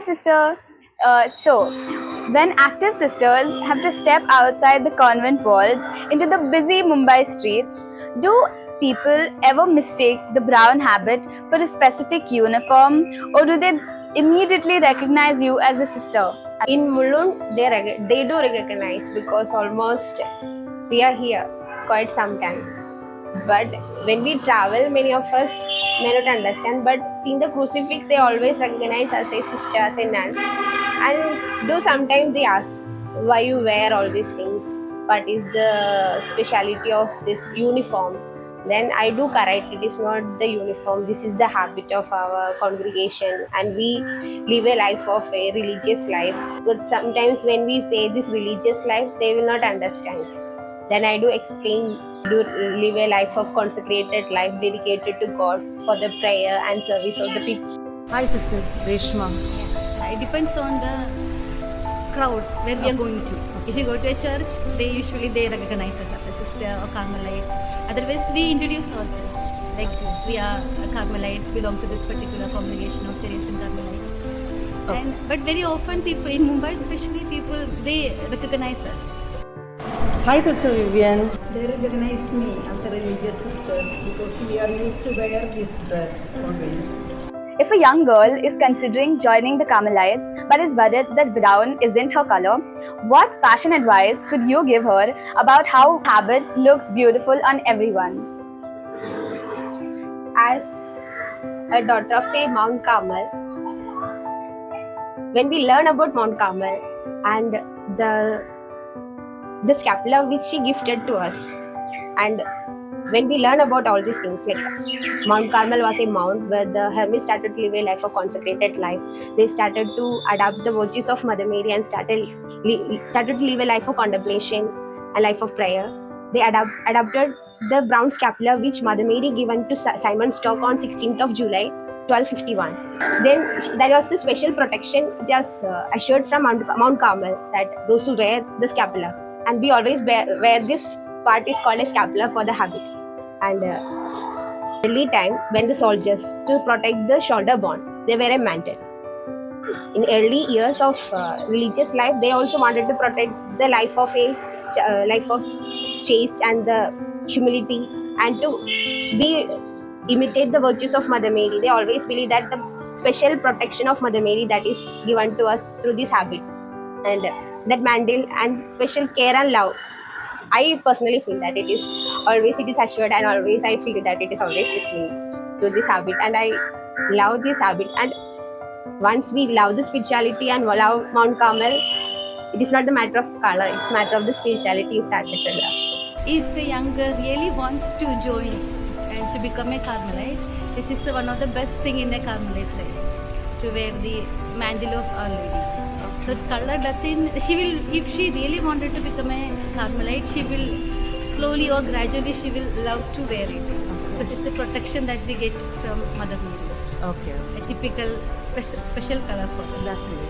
sister. So, when active sisters have to step outside the convent walls into the busy Mumbai streets, do people ever mistake the brown habit for a specific uniform, or do they immediately recognize you as a sister? In Mulund, they do recognize because almost we are here quite some time. But when we travel, many of us may not understand. But seeing the crucifix, they always recognize as a sister, as a nun. And do sometimes they ask why you wear all these things. What is the speciality of this uniform? Then I do correct. It is not the uniform. This is the habit of our congregation, and we live a life of a religious life. But sometimes when we say this religious life, they will not understand. Then I do explain, do live a life of consecrated life dedicated to God for the prayer and service of the people. Hi sisters, Reshma. It depends on the crowd where we are going to. If you go to a church, they recognize us as a sister or Carmelite. Otherwise, we introduce ourselves. Like we are Carmelites, belong to this particular congregation of Syrian Carmelites. But very often people in Mumbai, especially people, they recognize us. Hi Sister Vivian. They recognize me as a religious sister because we are used to wear this dress always. If a young girl is considering joining the Carmelites but is worried that brown isn't her color, what fashion advice could you give her about how habit looks beautiful on everyone? As a daughter of a Mount Carmel, when we learn about Mount Carmel and the scapular which she gifted to us, and when we learn about all these things, like Mount Carmel was a mount where the hermits started to live a life of consecrated life. They started to adopt the virtues of Mother Mary and started to live a life of contemplation, a life of prayer. They adopted the brown scapular which Mother Mary given to Simon Stock on 16th of July 1251. Then there was the special protection it was assured from Mount Carmel that those who wear the scapular, and we always wear this part is called a scapular for the habit. And early time when the soldiers, to protect the shoulder bone, they wear a mantle. In early years of religious life, they also wanted to protect the life of a life of chaste and the humility, and to be imitate the virtues of Mother Mary. They always believe that the special protection of Mother Mary that is given to us through this habit, and that mantle and special care and love. I personally feel that it is assured, and always I feel that it is always with me to this habit, and I love this habit. And once we love the spirituality and love Mount Carmel, it is not the matter of color, it's a matter of the spirituality you started to love. If a young girl really wants to join and to become a Carmelite, this is one of the best thing in a Carmelite life, to wear the mantle of Our Lady. So color doesn't, she will, if she really wanted to become a Carmelite, she will slowly or gradually she will love to wear it. Because it's a protection that we get from Mother Mary. Okay. A typical special color for us. That's it.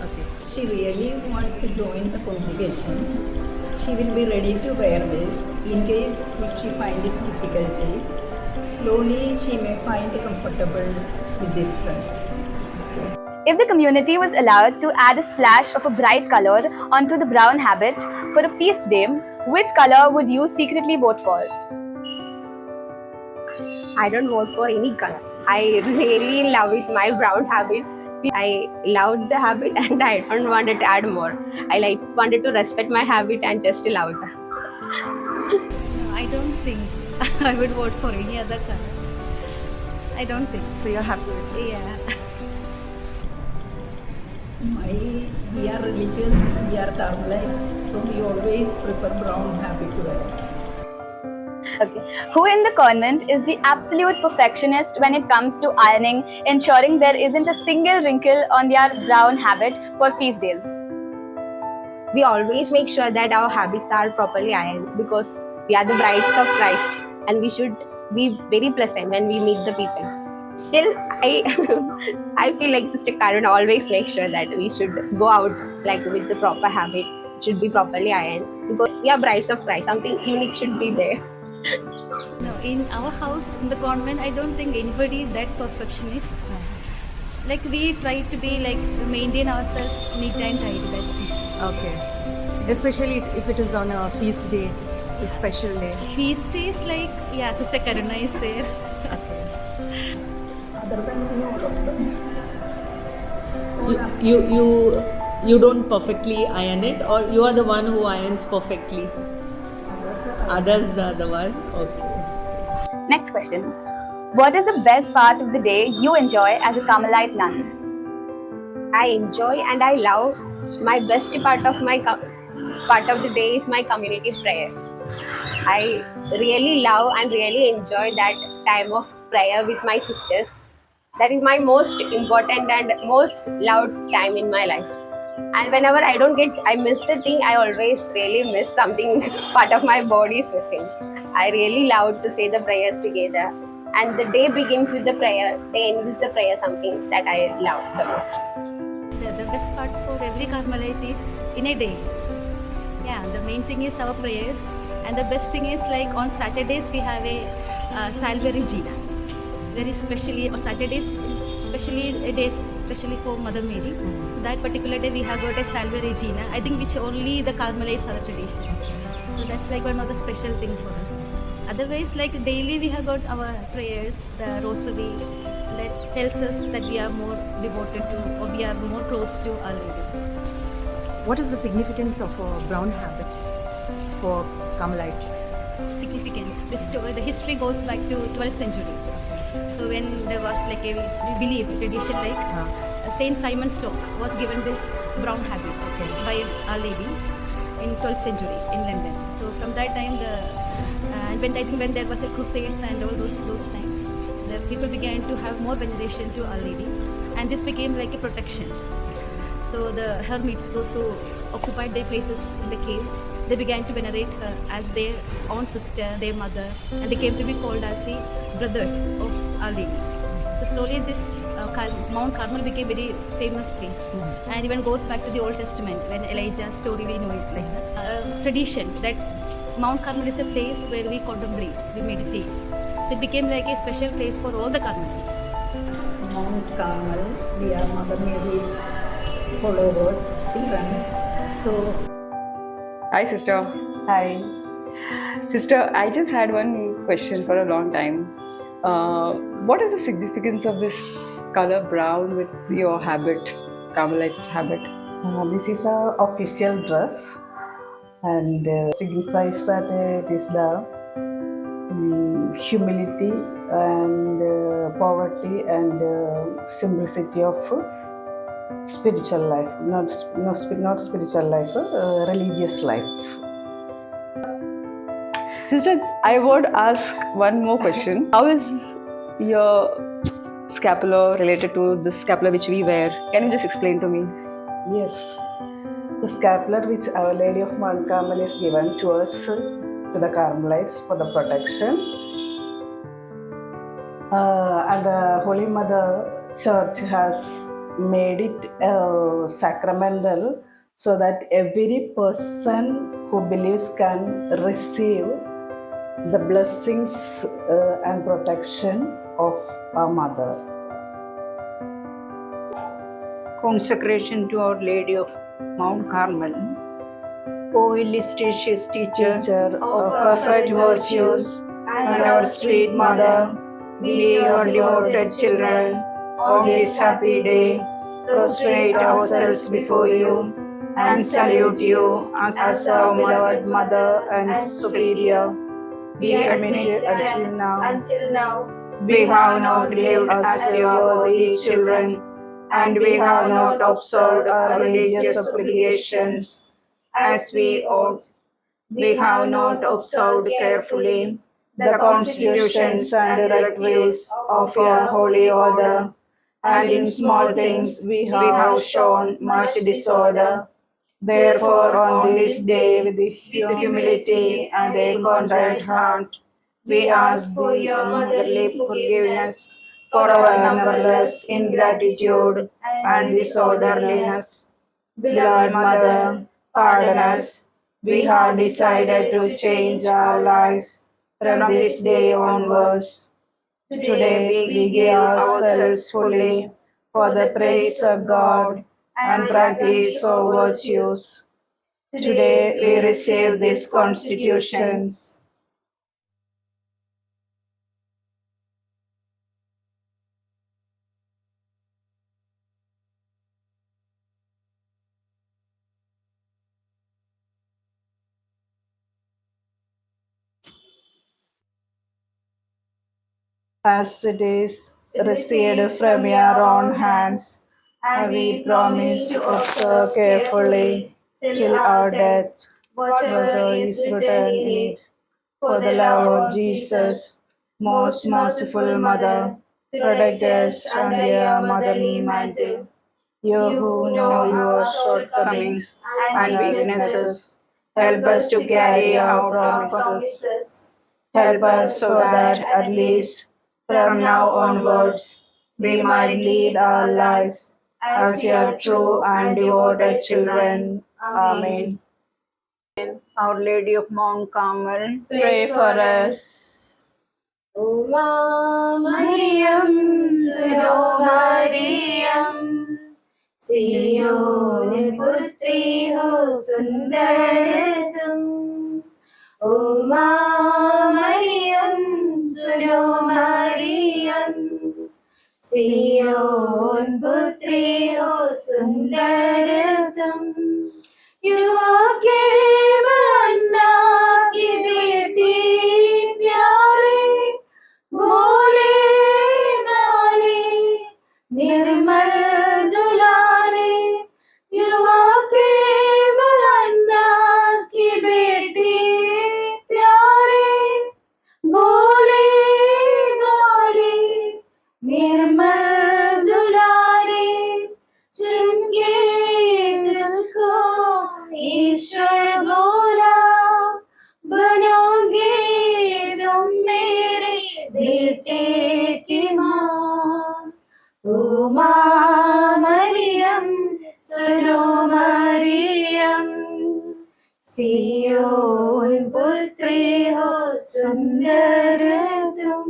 Okay. She really wants to join the congregation. She will be ready to wear this. In case if she finds it difficulty, slowly she may find comfortable with the dress. Okay. If the community was allowed to add a splash of a bright color onto the brown habit for a feast day, which color would you secretly vote for? I don't vote for any color. I really love it, my brown habit. I loved the habit and I don't want to add more. I wanted to respect my habit and just love it. I don't think I would vote for any other color. I don't think. So you're happy with this? Yeah. We are religious, we are Carmelites, so we always prefer brown habit to wear. Okay. Who in the convent is the absolute perfectionist when it comes to ironing, ensuring there isn't a single wrinkle on their brown habit for feast days? We always make sure that our habits are properly ironed because we are the brides of Christ and we should be very pleasant when we meet the people. Still, I feel like Sister Karen always makes sure that we should go out like with the proper habit. It should be properly ironed because we are brides of Christ. Something unique should be there. No, in our house, in the convent, I don't think anybody is that perfectionist. like we try to be like maintain ourselves neat and tidy. That's it. Okay. Especially if it is on a feast day, a special day. Feast days like yeah, Sister Karuna is there. Other than me, all of them. You don't perfectly iron it, or you are the one who irons perfectly? Others are the one. Okay. Next question. What is the best part of the day you enjoy as a Carmelite nun? I enjoy and I love my best part of part of the day is my community prayer. I really love and really enjoy that time of prayer with my sisters. That is my most important and most loved time in my life. And whenever I miss the thing, I always really miss something, part of my body is missing. I really love to say the prayers together. And the day begins with the prayer, day ends with the prayer, something that I love the most. The best part for every Carmelite is in a day. Yeah, the main thing is our prayers, and the best thing is like on Saturdays we have a Salve Regina. Very specially on Saturdays, especially for Mother Mary. So that particular day we have got a Salve Regina. I think which only the Carmelites have a tradition. So that's like one of the special things for us. Otherwise, like daily we have got our prayers, the rosary that tells us that we are more devoted to or we are more close to Our Lady. What is the significance of a brown habit for Carmelites? Significance. The history goes back to 12th century. So when there was like we believe tradition like Saint Simon Stock was given this brown habit by Our Lady in 12th century in London. So from that time when there was a crusades and all those times, the people began to have more veneration to Our Lady, and this became like a protection. So the hermits, those who occupied their places in the caves, they began to venerate her as their own sister, their mother, and they came to be called as the brothers of Our Lady. So slowly this Mount Carmel became a very famous place, and even goes back to the Old Testament when Elijah's story we know it like that. Tradition that Mount Carmel is a place where we contemplate, we meditate. So it became like a special place for all the Carmelites. Mount Carmel, we are Mother Mary's followers, children. So, Hi, sister. Hi. Sister, I just had one question for a long time. What is the significance of this color brown with your habit, Carmelite's habit? This is our official dress and signifies that it is the humility and poverty and simplicity of spiritual life, not spiritual life, religious life. Sister, I would ask one more question. How is your scapular related to the scapular which we wear? Can you just explain to me? Yes, the scapular which Our Lady of Mount Carmel is given to us, to the Carmelites for the protection. And the Holy Mother Church has made it sacramental so that every person who believes can receive the blessings and protection of our Mother. consecration to Our Lady of Mount Carmel. O illustrious teacher of perfect virtues and our sweet Mother, we, your devoted children, on this happy day, prostrate ourselves before you and salute you as our beloved Mother and Superior. We admit you until now. We have not lived as your worthy children, and we have not observed our religious obligations as we ought. We have not observed carefully the constitutions and directives of your holy order, and in small things we have shown much disorder. Therefore, on this day, with humility and a contrite heart, we ask for your motherly forgiveness for our numberless ingratitude and disorderliness. Beloved Mother, pardon us. We have decided to change our lives from this day onwards. Today we give ourselves fully for the praise of God and practice of virtues. Today we receive these constitutions. As it is received from your own hands, and we promise to observe carefully till our death whatever is written in it. For the love of Jesus, most merciful Mother, protect us under your motherly mantle. You who know your shortcomings and weaknesses, help us to carry out our promises. Help us so that at least from now onwards we might lead our lives as your true and devoted children. Amen. Our Lady of Mount Carmel, pray for us. Uma Mariam, Suno Mariam, Sion Putri ho Sundaratam. Uma Mariam, Suno Mariam, Sion Putri ho Sundaratam. युवा के बन्ना की बेटी प्यारे बोले नाले निर्मल दुलारे युवा के बन्ना की बेटी प्यारे बोले नाले निर्मल दुलारे चुनके तुझको ईश्वर बोला बनोगे तुम मेरे बेटे की माँ उमा मरियम सुनो मरियम सियोन पुत्री हो सुंदर तुम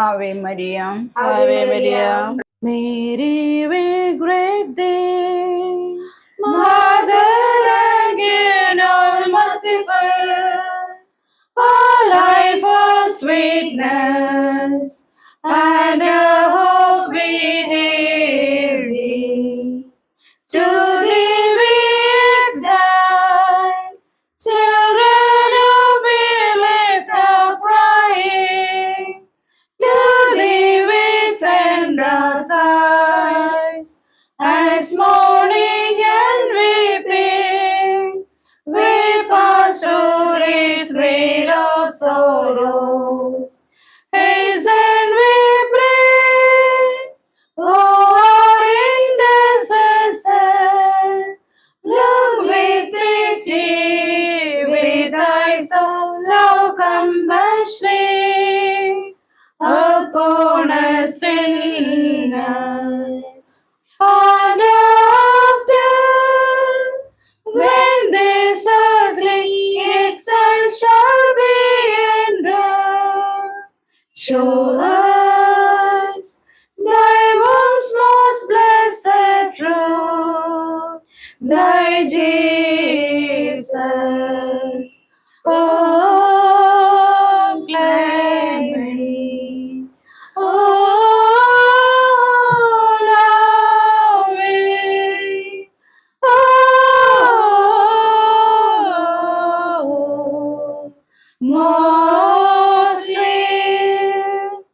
Ave Maria, Ave Maria. मेरी वे great day, Mother again all merciful, our life of sweetness, and a hope we hail thee. To thee we exile, children of village are crying. To thee we send our sighs, as mourning and weeping, we pass through this vale of sorrows. Hasten we pray, O our intercessor, look with pity, with eyes of love compassion upon us sinners. And after, when this earthly exile shall be ended, show us thy most blessed fruit, thy Jesus. Oh, clement, oh, loving, oh, most sweet,